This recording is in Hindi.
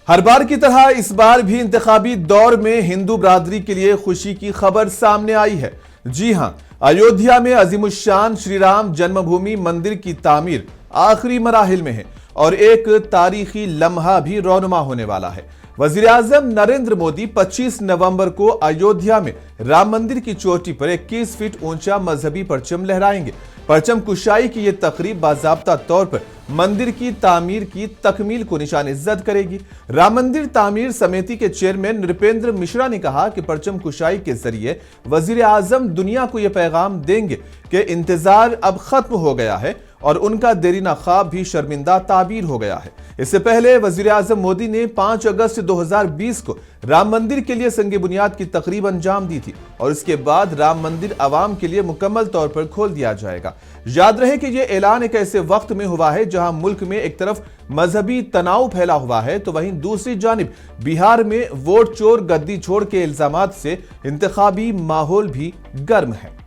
हर बार की तरह इस बार भी इंतखाबी दौर में हिंदू बरादरी के लिए खुशी की खबर सामने आई है। जी हां, अयोध्या में अजीमुश्शान श्री राम जन्मभूमि मंदिर की तामीर आखिरी मराहिल में है और एक तारीखी लम्हा भी रौनुमा होने वाला है। वजीर आजम नरेंद्र मोदी 25 नवंबर को अयोध्या में राम मंदिर की चोटी पर 21 फीट ऊंचा मजहबी परचम लहराएंगे। परचम कुशाई की यह तकरीब बाज़ाब्ता तौर पर मंदिर की तामीर की तकमील को निशान इज्जत करेगी। राम मंदिर तामीर समिति के चेयरमैन नृपेंद्र मिश्रा ने कहा कि परचम कुशाई के जरिए वजीर आजम दुनिया को यह पैगाम देंगे कि इंतजार अब खत्म हो गया है और उनका देरीना ख्वाब भी शर्मिंदा ताबीर हो गया है। इससे पहले वजीर आजम मोदी ने 5 अगस्त 2020 को राम मंदिर के लिए संग बुनियाद की तकरीब अंजाम दी थी और इसके बाद राम मंदिर अवाम के लिए मुकम्मल तौर पर खोल दिया जाएगा। याद रहे कि यह ऐलान एक ऐसे वक्त में हुआ है जहां मुल्क में एक तरफ मजहबी तनाव फैला हुआ है तो वहीं दूसरी जानिब बिहार में वोट चोर गद्दी छोड़ के इल्जामात से इंतखाबी माहौल भी गर्म है।